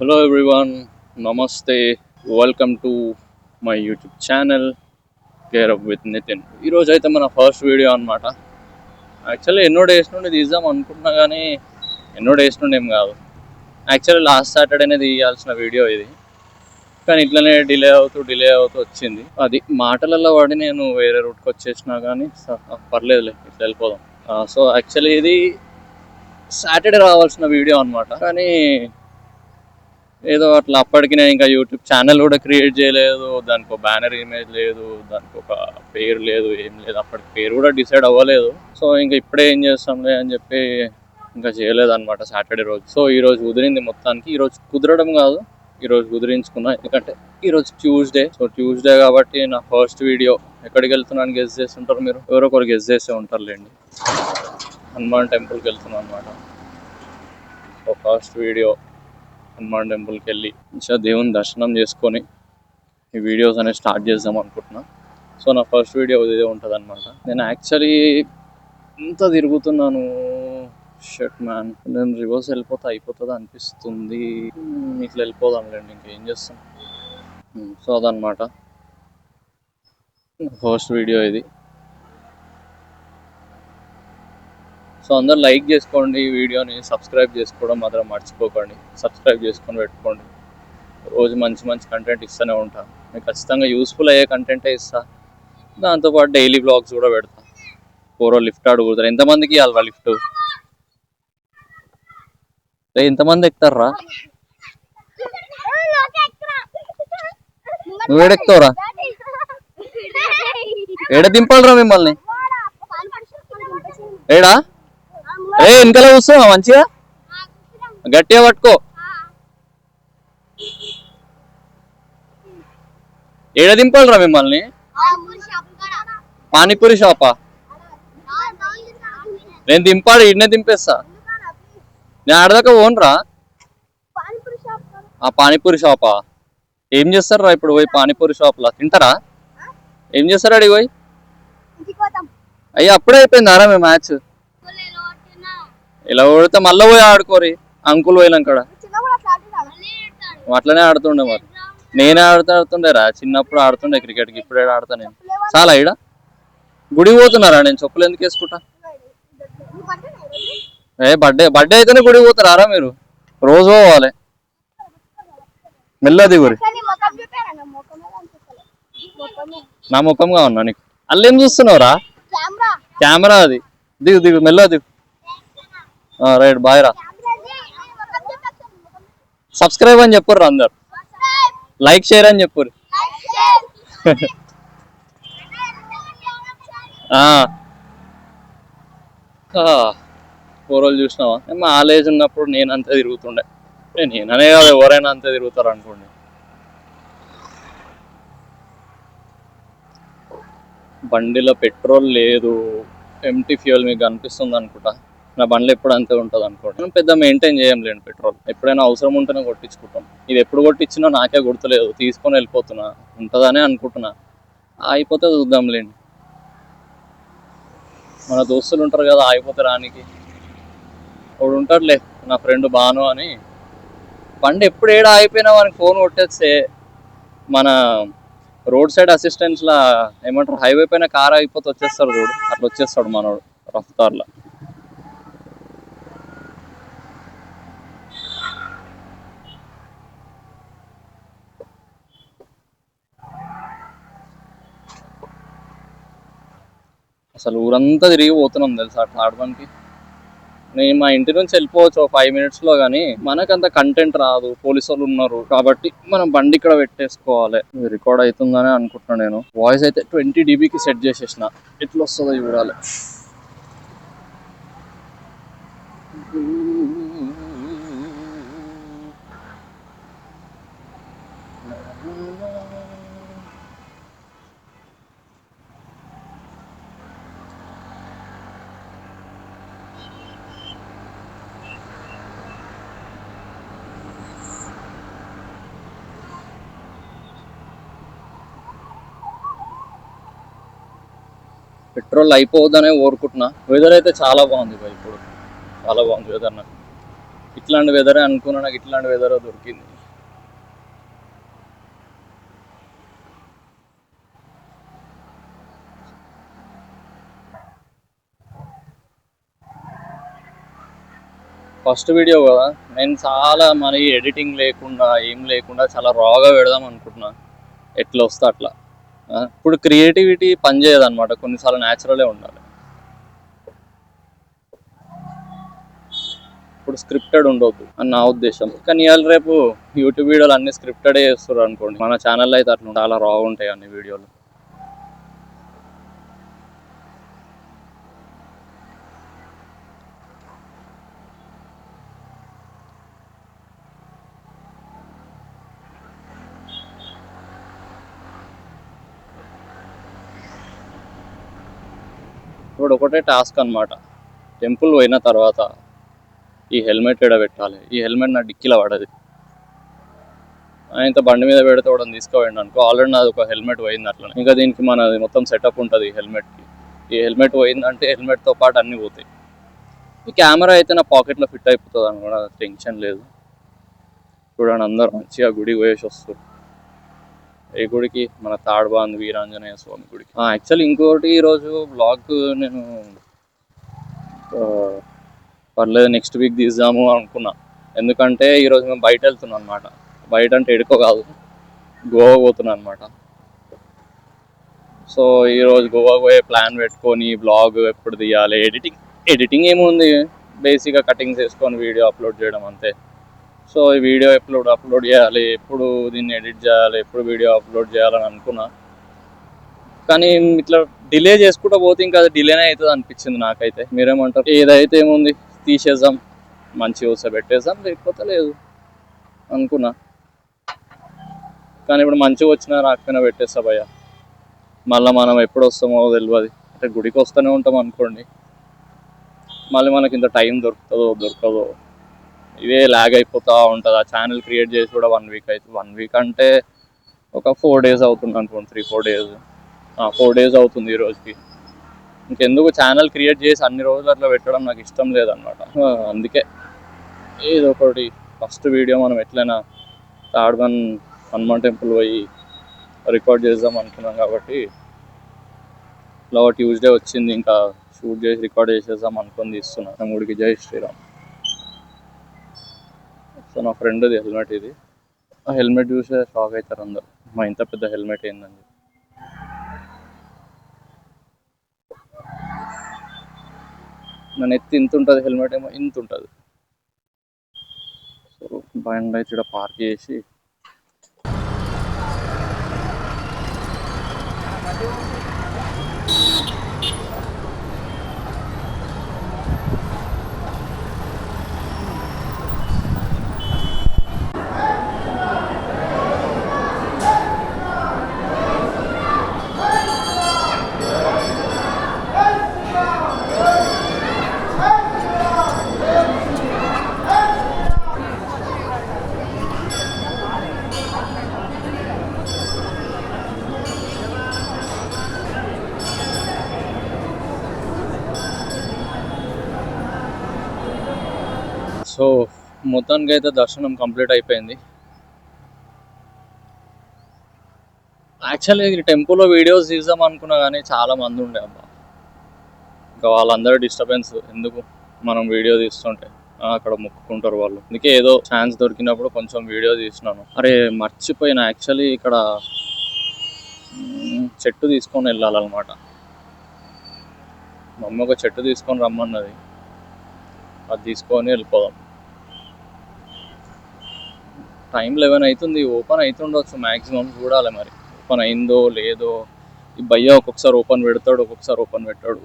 Hello everyone, Namaste. Welcome to my YouTube channel, Care Up with Nitin. ఈరోజు అయితే మన first video అనమాట. Actually ఎన్నో డేస్ నుండి తీద్దాం అనుకుంటున్నా కానీ ఎన్నో డేస్ నుండి ఏం కాదు. యాక్చువల్లీ లాస్ట్ సాటర్డేనే తీయాల్సిన వీడియో ఇది, కానీ ఇట్లనే డిలే అవుతూ వచ్చింది. అది మాటలలో పడి నేను వేరే రూట్కి వచ్చేసినా కానీ పర్లేదులే, ఇట్లా వెళ్ళిపోదాం. సో యాక్చువల్లీ ఇది సాటర్డే రావాల్సిన వీడియో అనమాట, కానీ ఏదో అట్లా అప్పటికి నేను ఇంకా యూట్యూబ్ ఛానల్ కూడా క్రియేట్ చేయలేదు, దానికి ఒక బ్యానర్ ఇమేజ్ లేదు, దానికి ఒక పేరు లేదు, ఏం లేదు. అప్పటికి పేరు కూడా డిసైడ్ అవ్వలేదు. సో ఇంకా ఇప్పుడే ఏం చేస్తాంలే అని చెప్పి ఇంకా చేయలేదు అనమాట సాటర్డే రోజు. సో ఈరోజు కుదిరింది మొత్తానికి. ఈరోజు కుదరడం కాదు, ఈరోజు కుదిరించుకున్నా, ఎందుకంటే ఈరోజు ట్యూస్డే. సో ట్యూస్డే కాబట్టి నా ఫస్ట్ వీడియో. ఎక్కడికి వెళ్తున్నాను గెస్ చేస్తుంటారు మీరు, ఎవరో ఒకరు గెస్ చేస్తూ ఉంటారులేండి. హనుమాన్ టెంపుల్కి వెళ్తున్నాను అనమాట. సో ఫస్ట్ వీడియో హనుమాన్ టెంపుల్కి వెళ్ళి మంచిగా దేవుని దర్శనం చేసుకొని ఈ వీడియోస్ అనేవి స్టార్ట్ చేద్దాం అనుకుంటున్నా. సో నా ఫస్ట్ వీడియో ఇదే ఉంటుంది అనమాట. నేను యాక్చువల్లీ ఇంత తిరుగుతున్నాను, షర్ట్ మ్యాన్, నేను రివర్స్ వెళ్ళిపోతే అయిపోతుంది అనిపిస్తుంది. ఇట్లా వెళ్ళిపోదాంలేండి, ఇంకేం చేస్తాం. సో అదనమాట ఫస్ట్ వీడియో ఇది. సో అందరు లైక్ చేసుకోండి ఈ వీడియోని, సబ్స్క్రైబ్ చేసుకోవడం మాత్రం మర్చిపోకండి. సబ్స్క్రైబ్ చేసుకొని పెట్టుకోండి. రోజు మంచి మంచి కంటెంట్ ఇస్తూనే ఉంటాను. మీకు ఖచ్చితంగా యూస్ఫుల్ అయ్యే కంటెంటే ఇస్తా. దాంతోపాటు డైలీ బ్లాగ్స్ కూడా పెడతా. పూర్వ లిఫ్ట్ అడుగుతారు, ఎంతమందికి ఇవ్వాలరా లిఫ్ట్? ఎంతమంది ఎక్కుతారా? నువ్వు ఏడెక్కుతావురా? ఏడ దింపాలరా మిమ్మల్ని? ఏడా వెనకాల కూర్చోవా? మంచిగా గట్టిగా పట్టుకో. ఏడ దింపాలరా మిమ్మల్ని? పానీపూరి షాపా? నేను దింపాడు, ఈడనే దింపేస్తా. నేను ఆడదాకా ఓన్రా. ఆ పానీపూరి షాపా? ఏం చేస్తారా ఇప్పుడు పోయి పానీపూరి షాప్లో? తింటారా? ఏం చేస్తారా అడిగి పోయి? అయ్యా అప్పుడే అయిపోయిందారా మీ మ్యాచ్? ఇలా కొడితే మళ్ళీ పోయి ఆడుకోరి అంకుల్ పోయినాక. అట్లనే ఆడుతుండే మరి. నేనే ఆడుతుండేరా చిన్నప్పుడు, ఆడుతుండే క్రికెట్కి. ఇప్పుడే ఆడతా నేను. చాలా ఈడ గుడి పోతున్నారా? నేను చెప్పులు ఎందుకు వేసుకుంటా? బర్త్డే అయితేనే గుడి పోతారా మీరు? రోజు పోవాలి. మెల్ల దిగురి. నా ముఖంగా ఉన్నా నీకు? అల్లేం చూస్తున్నావురా? కెమెరా అది. దిగు దిగు, మెల్ల దిగు. రైట్, బాయ్ రా. సబ్స్క్రైబ్ అని చెప్పుర్రు అందరు, లైక్ షేర్ అని చెప్పుర్రు. కూరలు చూసినావా? మా ఆలేజ్ ఉన్నప్పుడు నేను అంతే తిరుగుతుండే. నేననే కాదు, ఎవరైనా అంతే తిరుగుతారు అనుకోండి. బండిలో పెట్రోల్ లేదు, ఎంటీ ఫ్యూయల్ మీకు కనిపిస్తుంది అనుకుంటా. నా బండ్లు ఎప్పుడు అంతే ఉంటుంది అనుకోండి. మనం పెద్ద మెయింటైన్ చేయంలేండి పెట్రోల్. ఎప్పుడైనా అవసరం ఉంటేనే కొట్టించుకుంటాం. ఇది ఎప్పుడు కొట్టించినా నాకే గుర్తులేదు, తీసుకొని వెళ్ళిపోతున్నా. ఉంటుందనే అనుకుంటున్నా, అయిపోతే చూద్దాంలేండి. మన దోస్తులు ఉంటారు కదా ఆగిపోతే రానికి. ఒకడు ఉంటాడులే నా ఫ్రెండ్ బాను అని. బండి ఎప్పుడు ఏడా ఆగిపోయినా వానికి ఫోన్ కొట్టేస్తే, మన రోడ్ సైడ్ అసిస్టెంట్స్లా ఏమంటారు, హైవే పైన కార్ ఆగిపోతే వచ్చేస్తాడు చూడు, అట్లా వచ్చేస్తాడు మనోడు రఫ్తార్లా. అసలు ఊరంతా తిరిగి పోతున్నాం తెలుసా అట్లా ఆడడానికి. నేను మా ఇంటి నుంచి వెళ్ళిపోవచ్చు 5 minutesలో, కానీ మనకంత కంటెంట్ రాదు. పోలీసు వాళ్ళు ఉన్నారు కాబట్టి మనం బండి ఇక్కడ పెట్టేసుకోవాలి. రికార్డ్ అవుతుందని అనుకుంటున్నాను. నేను వాయిస్ అయితే 20 dBకి సెట్ చేసేసిన. ఎట్లా వస్తుందో చూడాలి. పెట్రోల్ అయిపోవద్దనే కోరుకుంటున్నా. వెదర్ అయితే చాలా బాగుంది ఇప్పుడు, చాలా బాగుంది వెదర్. నాకు ఇట్లాంటి వెదరే అనుకున్నా, నాకు ఇట్లాంటి వెదర్ దొరికింది. ఫస్ట్ వీడియో కదా, నేను చాలా మరి ఎడిటింగ్ లేకుండా ఏం లేకుండా చాలా రాగా పెడదాం అనుకుంటున్నా, ఎట్లా వస్తే అట్లా. ఇప్పుడు క్రియేటివిటీ పనిచేయదు అనమాట, కొన్నిసార్లు న్యాచురలే ఉండాలి. ఇప్పుడు స్క్రిప్టెడ్ ఉండొద్దు అని నా ఉద్దేశం. కానీ ఇవాళ రేపు యూట్యూబ్ వీడియోలు అన్ని స్క్రిప్టెడే చేస్తారు అనుకోండి. మన ఛానల్లో అయితే అట్లా చాలా రా ఉంటాయి అన్ని వీడియోలు. ఇప్పుడు ఒకటే టాస్క్ అనమాట, టెంపుల్ పోయిన తర్వాత ఈ హెల్మెట్ ఎడబెట్టాలి. ఈ హెల్మెట్ నా డిక్కీలో పడది. ఆయనతో బండి మీద పెడితే కూడా తీసుకోవండి అనుకో, ఆల్రెడీ నాది ఒక హెల్మెట్ పోయింది అట్లా. ఇంకా దీనికి మనది మొత్తం సెటప్ ఉంటుంది ఈ హెల్మెట్కి. ఈ హెల్మెట్ పోయిందంటే హెల్మెట్తో పాటు అన్నీ పోతాయి. ఈ కెమెరా అయితే నా పాకెట్లో ఫిట్ అయిపోతుంది అనుకో, టెన్షన్ లేదు. చూడండి అందరూ మంచిగా గుడికి పోయేసి వస్తారు. ఏ గుడికి? మన తాడ్బాంద్ వీరాంజనేయ స్వామి గుడికి. యాక్చువల్లీ ఇంకోటి, ఈరోజు బ్లాగ్ నేను పర్లేదు నెక్స్ట్ వీక్ తీద్దాము అనుకున్నా. ఎందుకంటే ఈరోజు మేము బయట వెళ్తున్నాం అనమాట. బయట అంటే ఎడుకో కాదు, గోవా పోతున్నాను అనమాట. సో ఈరోజు గోవా పోయే ప్లాన్ పెట్టుకొని బ్లాగ్ ఎప్పుడు తీయాలి, ఎడిటింగ్ ఏముంది, బేసిక్గా కటింగ్స్ వేసుకొని వీడియో అప్లోడ్ చేయడం అంతే. సో ఈ వీడియో అప్లోడ్ చేయాలి, ఎప్పుడు దీన్ని ఎడిట్ చేయాలి, ఎప్పుడు వీడియో అప్లోడ్ చేయాలని అనుకున్నా. కానీ ఇట్లా డిలే చేసుకుంటూ పోతే ఇంకా అది డిలేనే అవుతుంది అనిపించింది నాకైతే. మీరేమంటారు? ఏదైతే ఏముంది తీసేద్దాం, మంచిగా వస్తే పెట్టేద్దాం, లేకపోతే లేదు అనుకున్నా. కానీ ఇప్పుడు మంచిగా వచ్చినా రాకపోయినా పెట్టేస్తా భయ్య. మళ్ళీ మనం ఎప్పుడు వస్తామో తెలియదు. అంటే గుడికి వస్తూనే ఉంటాం అనుకోండి, మళ్ళీ మనకి ఇంత టైం దొరకదో ఇదే లాగ్ అయిపోతూ ఉంటుంది. ఆ ఛానల్ క్రియేట్ చేసి కూడా 1 వీక్ అవుతుంది. 1 వీక్ అంటే ఒక 4 days అవుతుంది అనుకోండి, 3-4 days. 4 days అవుతుంది ఈ రోజుకి. ఇంకెందుకు ఛానల్ క్రియేట్ చేసి అన్ని రోజులు అట్లా పెట్టడం నాకు ఇష్టం లేదనమాట. అందుకే ఏదో ఒకటి ఫస్ట్ వీడియో మనం ఎట్లయినా తాడ్బాంద్ హనుమాన్ టెంపుల్ పోయి రికార్డ్ చేద్దాం అనుకున్నాం కాబట్టి ఇలా ట్యూస్డే వచ్చింది, ఇంకా షూట్ చేసి రికార్డ్ చేసేద్దాం అనుకొని తీస్తున్నా. తమ్ముడికి జై శ్రీరామ్. సో నా ఫ్రెండ్ది హెల్మెట్ ఇది. ఆ హెల్మెట్ చూసే షాక్ అవుతారు అందరు, మా ఇంత పెద్ద హెల్మెట్ ఏందని. నన్ను ఎత్తి ఇంత ఉంటుంది, హెల్మెట్ ఏమో ఇంత ఉంటుంది. సో బండి అయితే ఇక్కడ పార్క్ చేసి సో మొత్తానికి అయితే దర్శనం కంప్లీట్ అయిపోయింది. యాక్చువల్లీ ఈ టెంపుల్లో వీడియోస్ తీద్దాం అనుకున్నా కానీ చాలా మంది ఉండే అబ్బా, ఇంకా వాళ్ళందరూ డిస్టర్బెన్స్ ఎందుకు, మనం వీడియో తీస్తుంటే అక్కడ మొక్కుకుంటారు వాళ్ళు. అందుకే ఏదో ఛాన్స్ దొరికినప్పుడు కొంచెం వీడియో తీసినాను. అరే మర్చిపోయినా, యాక్చువల్లీ ఇక్కడ చెట్టు తీసుకొని వెళ్ళాలన్నమాట. మా అమ్మ ఒక చెట్టు తీసుకొని రమ్మన్నది, అది తీసుకొని వెళ్ళిపోదాం. టైం 11 అవుతుంది, ఓపెన్ అవుతుండొచ్చు మ్యాక్సిమం, చూడాలి మరి ఓపెన్ అయిందో లేదో. ఈ భయ్య ఒక్కొక్కసారి ఓపెన్ పెడతాడు, ఒక్కొక్కసారి ఓపెన్ పెట్టాడు.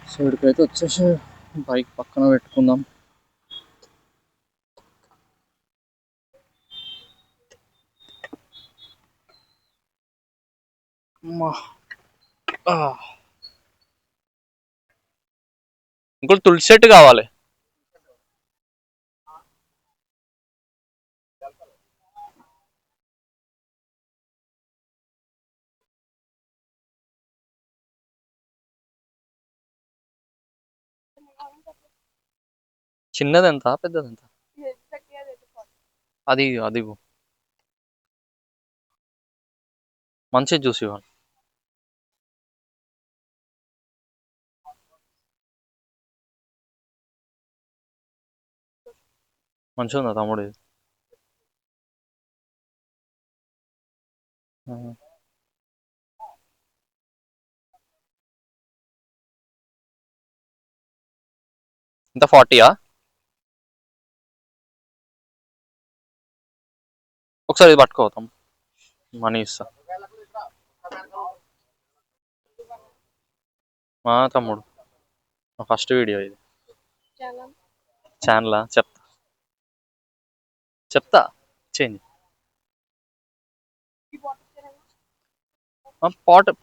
సో ఇక్కడికైతే వచ్చేసి బైక్ పక్కన పెట్టుకుందాం. ఇంకోటి తులసి చెట్టు కావాలి. చిన్నది ఎంత పెద్దది ఎంత? అది అది మంచిది చూసి ఇవ్వండి. మంచిగా ఉందా తమ్ముడు ఇది? ఆహా. ఇంత 40యా? ఒకసారి ఇది పట్టుకోతాం, మనీ ఇస్తా. మా తమ్ముడు ఫస్ట్ వీడియో ఇది. ఛానలా? చెప్తా చెప్తా చేంజ్.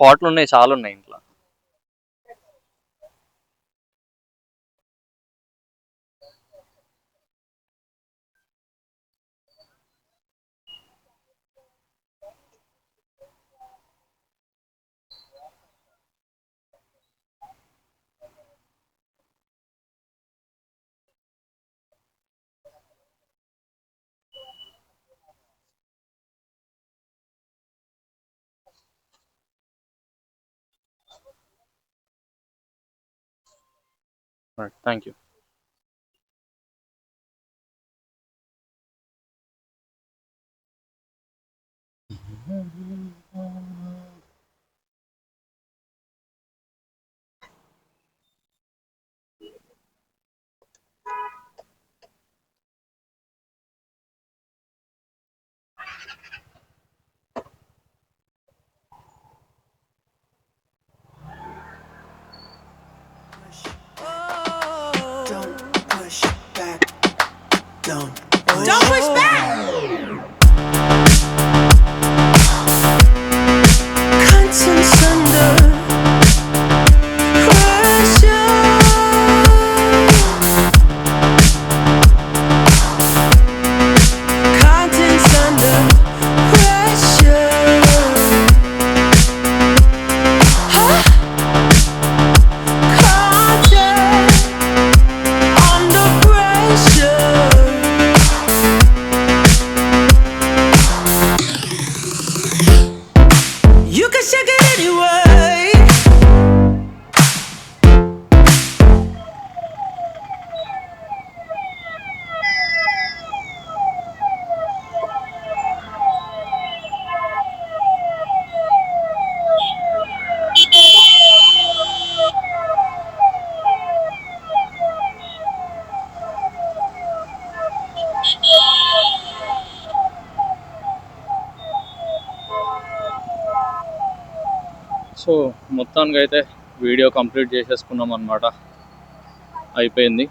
పాట్లు ఉన్నాయి, చాలా ఉన్నాయి ఇంట్లో. Thank you. Don't push back. Conscience under pressure. Conscience under pressure. Huh? Conscience under pressure. You can shake it anyway. So మొత్తానికి అయితే వీడియో కంప్లీట్ చేసేసుకున్నాం అనమాట. అయిపోయింది,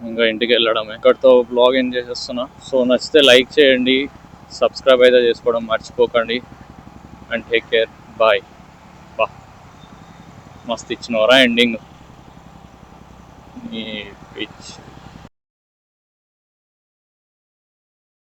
ఇంకా ఇంటికి వెళ్ళడమే. ఇక్కడితో బ్లాగ్ ఎండ్ చేసేస్తున్నా. సో నచ్చితే లైక్ చేయండి, సబ్స్క్రైబ్ అయితే చేసుకోవడం మర్చిపోకండి. And take care, bye. బా మస్తు ఇచ్చినవరా ఎండింగ్. ఈ పిచ్.